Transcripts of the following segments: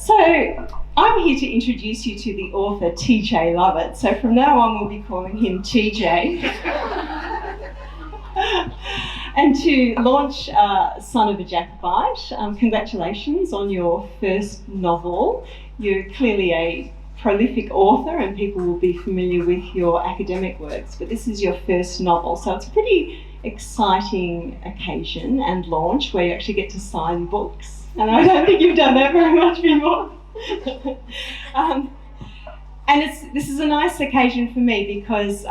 So I'm here to introduce you to the author TJ Lovat. So from now on we'll be calling him TJ. And to launch Son of a Jacobite, congratulations on your first novel. You're clearly a prolific author and people will be familiar with your academic works, but this is your first novel, so it's a pretty exciting occasion and launch where you actually get to sign books. And I don't think you've done that very much before. And this is a nice occasion for me because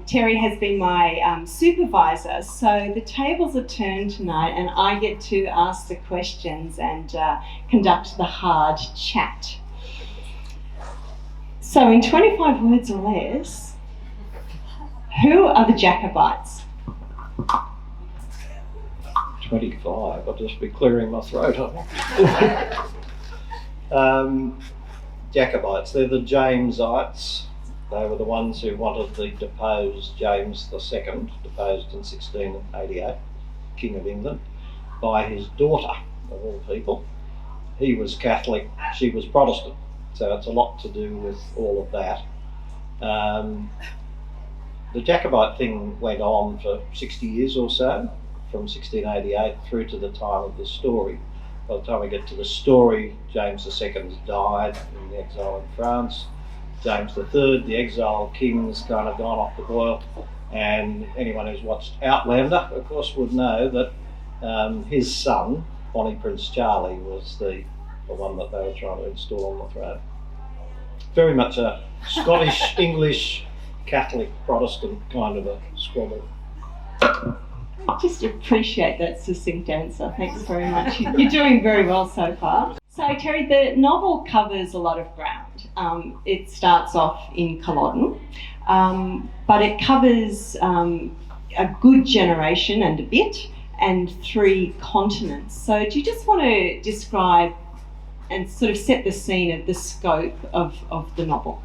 Terry has been my supervisor, so the tables are turned tonight and I get to ask the questions and conduct the hard chat. So in 25 words or less, who are the Jacobites? 25, I'll just be clearing my throat, I think. Jacobites, they're the Jamesites. They were the ones who wanted the deposed James II, deposed in 1688, King of England, by his daughter, of all people. He was Catholic, she was Protestant, so it's a lot to do with all of that. The Jacobite thing went on for 60 years or so, from 1688 through to the time of this story. By the time we get to the story, James II died in the exile in France. James III, the exile king, has kind of gone off the boil, and anyone who's watched Outlander, of course, would know that his son, Bonnie Prince Charlie, was the one that they were trying to install on the throne. Very much a Scottish, English, Catholic, Protestant kind of a squabble. I just appreciate that succinct answer. Thanks very much. You're doing very well so far. So Terry, the novel covers a lot of ground. It starts off in Culloden, but it covers a good generation and a bit, and 3 continents. So do you just want to describe and sort of set the scene of the scope of the novel?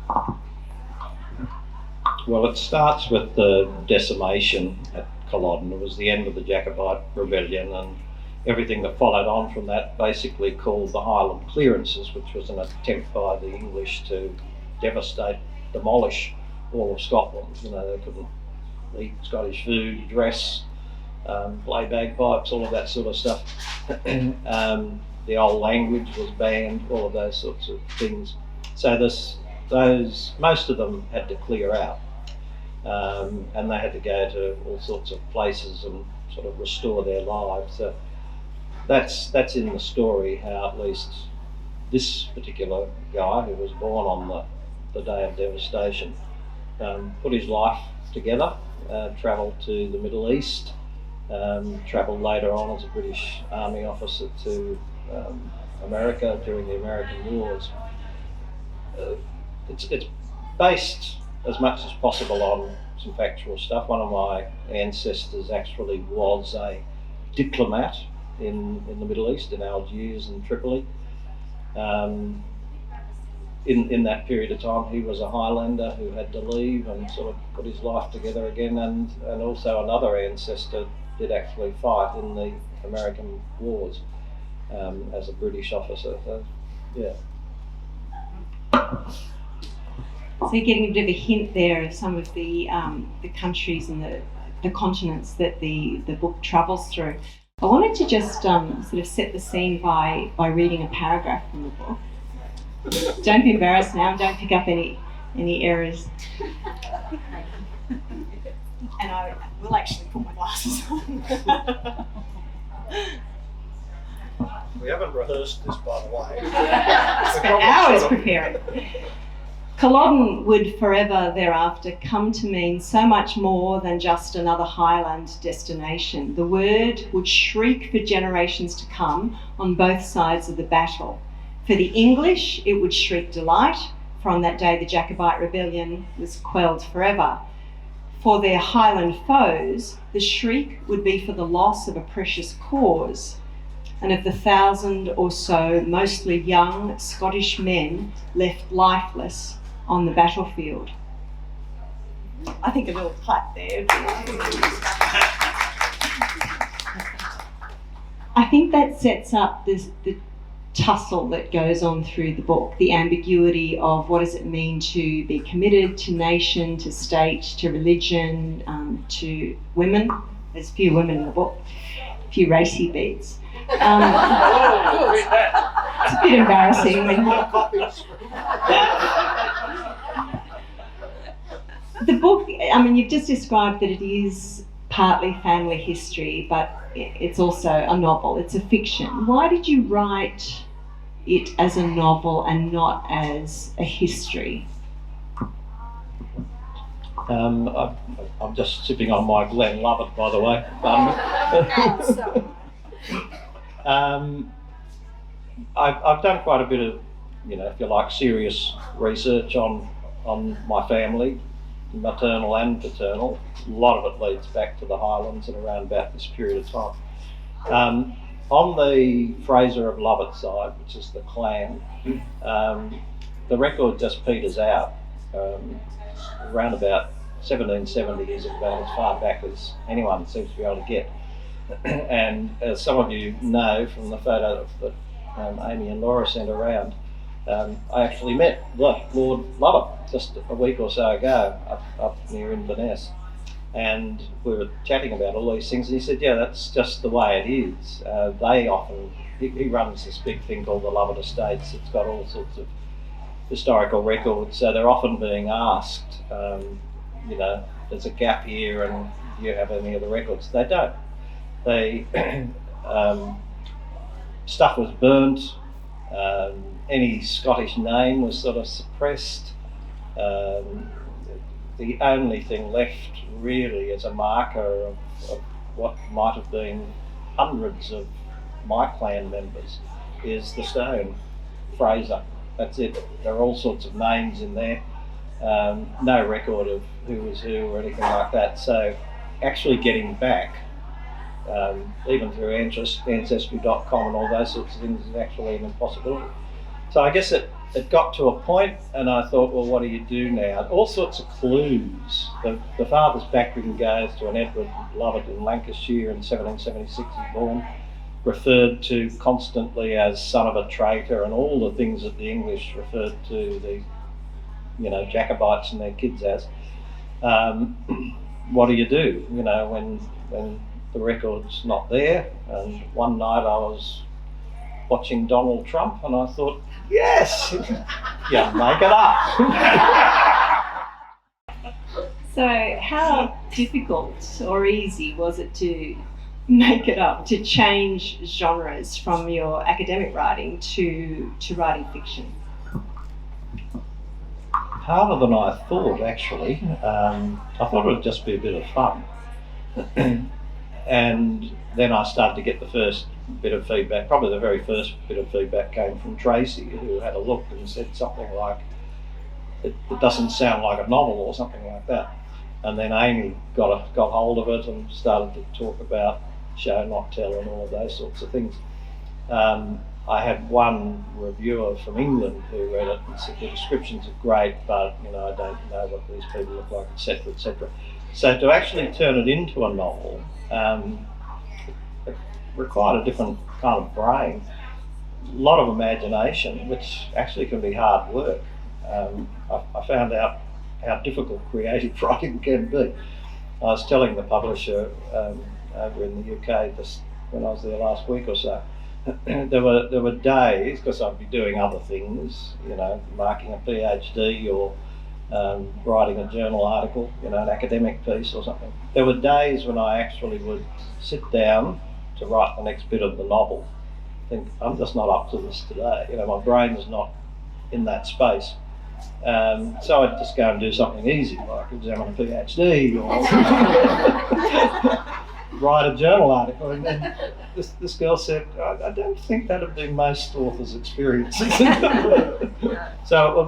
Well, it starts with the decimation at Culloden. It was the end of the Jacobite rebellion, and everything that followed on from that, basically called the Highland Clearances, which was an attempt by the English to devastate, demolish all of Scotland. You know, they couldn't eat Scottish food, dress, play bagpipes, all of that sort of stuff. The old language was banned, all of those sorts of things. So most of them had to clear out. And they had to go to all sorts of places and sort of restore their lives. So that's in the story, how at least this particular guy, who was born on the day of devastation, put his life together, travelled to the Middle East, travelled later on as a British Army officer to America during the American Wars. It's based as much as possible on some factual stuff. One of my ancestors actually was a diplomat in the Middle East, in Algiers and Tripoli. In that period of time, he was a Highlander who had to leave and sort of put his life together again, and also another ancestor did actually fight in the American wars as a British officer. So, yeah. So you're getting a bit of a hint there of some of the countries and the continents that the book travels through. I wanted to just sort of set the scene by reading a paragraph from the book. Don't be embarrassed now, don't pick up any errors. And I will actually put my glasses on. We haven't rehearsed this, by the way. Spent hours preparing. Culloden would forever thereafter come to mean so much more than just another Highland destination. The word would shriek for generations to come on both sides of the battle. For the English, it would shriek delight, for on that day the Jacobite rebellion was quelled forever. For their Highland foes, the shriek would be for the loss of a precious cause, and of the 1,000 or so, mostly young Scottish men left lifeless on the battlefield. I think a little clap there. I think that sets up the tussle that goes on through the book, the ambiguity of what does it mean to be committed to nation, to state, to religion, to women. There's a few women in the book, a few racy beats. It's a bit embarrassing. The book, I mean, you've just described that it is partly family history, but it's also a novel. It's a fiction. Why did you write it as a novel and not as a history? I'm just sipping on my Glen Lovat, by the way. I've done quite a bit of, if you like, serious research on my family, maternal and paternal. A lot of it leads back to the Highlands and around about this period of time. On the Fraser of Lovat side, which is the clan, the record just peters out. Around about 1770 is about as far back as anyone seems to be able to get. And as some of you know from the photo that Amy and Laura sent around, I actually met Lord Lovat just a week or so ago up near Inverness, and we were chatting about all these things, and he said, yeah, that's just the way it is. He runs this big thing called the Lovat Estates. It's got all sorts of historical records, so they're often being asked, there's a gap here and do you have any of the records? They don't. They stuff was burnt, any Scottish name was sort of suppressed. The only thing left really as a marker of what might have been hundreds of my clan members is the stone, Fraser. That's it. There are all sorts of names in there. No record of who was who or anything like that. So actually getting back, even through Ancestry.com and all those sorts of things, is actually an impossibility. So I guess it got to a point, and I thought, well, what do you do now? All sorts of clues. The father's background goes to an Edward Lovat in Lancashire in 1776, he's born, referred to constantly as son of a traitor, and all the things that the English referred to the Jacobites and their kids as. What do you do, when the record's not there? And one night I was watching Donald Trump and I thought, yes, yeah, make it up. So how difficult or easy was it to make it up, to change genres from your academic writing to writing fiction? Harder than I thought, actually. I thought it would just be a bit of fun. And then I started to get the first bit of feedback. Probably the very first bit of feedback came from Tracy, who had a look and said something like, it doesn't sound like a novel or something like that. And then Amy got hold of it and started to talk about show, not tell, and all of those sorts of things. I had one reviewer from England who read it and said the descriptions are great, but I don't know what these people look like, etc., etc. So to actually turn it into a novel, it required a different kind of brain, a lot of imagination, which actually can be hard work. I found out how difficult creative writing can be. I was telling the publisher over in the UK just when I was there last week or so, there were days, because I'd be doing other things, marking a PhD or writing a journal article, an academic piece or something. There were days when I actually would sit down to write the next bit of the novel, think, I'm just not up to this today. My brain's not in that space. So I'd just go and do something easy, like examine a PhD or write a journal article. And then this girl said, I don't think that would be most authors' experience. So it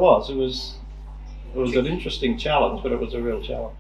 was an interesting challenge, but it was a real challenge.